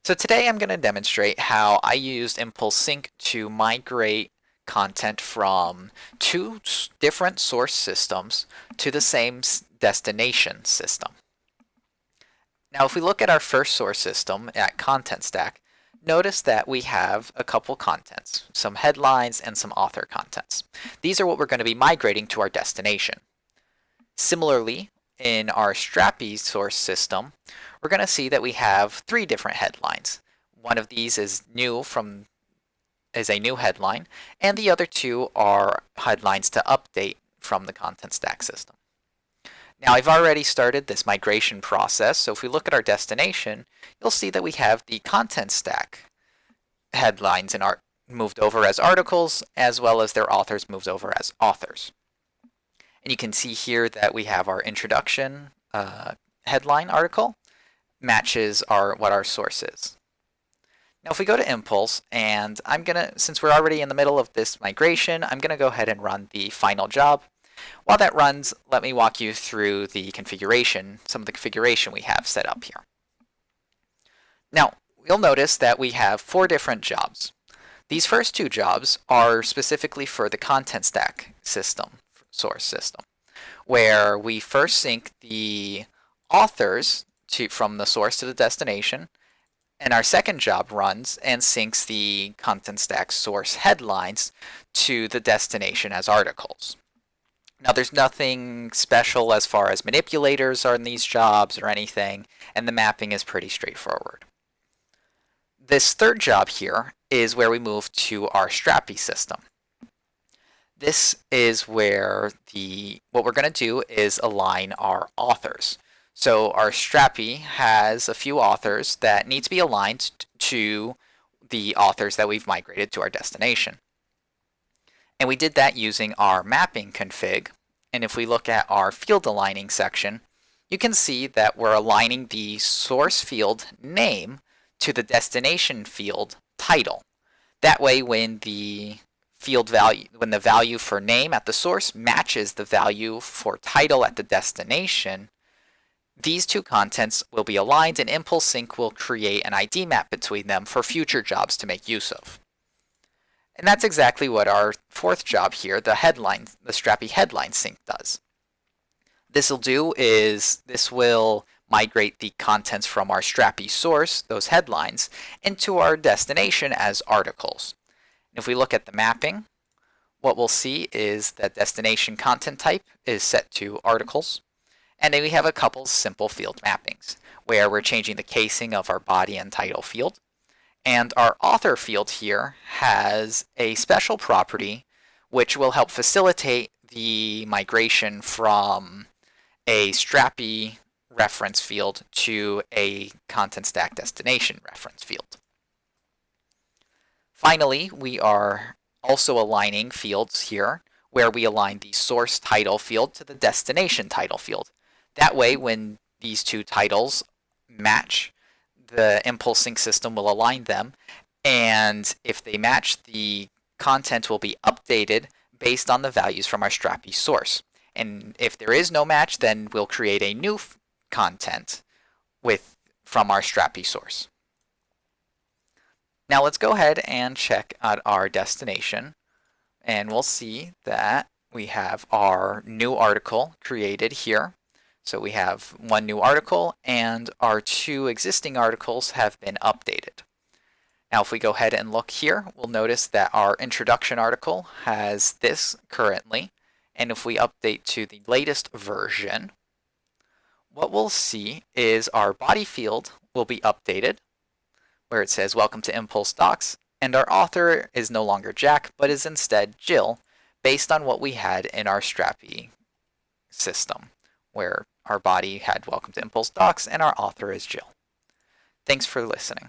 So today I'm going to demonstrate how I used ImpulseSync to migrate content from two different source systems to the same destination system. Now if we look at our first source system at Content Stack, notice that we have a couple contents, some headlines and some author contents. These are what we're going to be migrating to our destination. Similarly, in our Strapi source system, we're going to see that we have three different headlines. One of these is a new headline, and the other two are headlines to update from the Content Stack system. Now I've already started this migration process, so if we look at our destination, you'll see that we have the Content Stack headlines moved over as articles, as well as their authors moved over as authors. And you can see here that we have our introduction headline article matches what our source is. Now if we go to Impulse, and since we're already in the middle of this migration, I'm going to go ahead and run the final job. While that runs, let me walk you through the configuration, some of the configuration we have set up here. Now, you'll notice that we have 4 different jobs. These first 2 jobs are specifically for the Content Stack system, source system, where we first sync the authors from the source to the destination, and our second job runs and syncs the Content Stack source headlines to the destination as articles. Now there's nothing special as far as manipulators are in these jobs or anything, and the mapping is pretty straightforward. This third job here is where we move to our Strapi system. This is where what we're going to do is align our authors. So our Strapi has a few authors that need to be aligned to the authors that we've migrated to our destination. And we did that using our mapping config. And if we look at our field aligning section, you can see that we're aligning the source field name to the destination field title. That way when the value for name at the source matches the value for title at the destination, these two contents will be aligned, and ImpulseSync will create an ID map between them for future jobs to make use of. And that's exactly what our fourth job here, the Strapi headline sync, does. This will migrate the contents from our Strapi source, those headlines, into our destination as articles. And if we look at the mapping, what we'll see is that destination content type is set to articles. And then we have a couple simple field mappings where we're changing the casing of our body and title field. And our author field here has a special property which will help facilitate the migration from a Strapi reference field to a Content Stack destination reference field. Finally, we are also aligning fields here where we align the source title field to the destination title field. That way, when these two titles match, the ImpulseSync system will align them, and if they match, the content will be updated based on the values from our Strapi source. And if there is no match, then we'll create a new content from our Strapi source. Now let's go ahead and check out our destination, and we'll see that we have our new article created here. So we have one new article, and our 2 existing articles have been updated. Now if we go ahead and look here, we'll notice that our introduction article has this currently, and if we update to the latest version, what we'll see is our body field will be updated, where it says welcome to Impulse Docs, and our author is no longer Jack, but is instead Jill, based on what we had in our Strapi system, where our body had welcome to Impulse Docs and our author is Jill. Thanks for listening.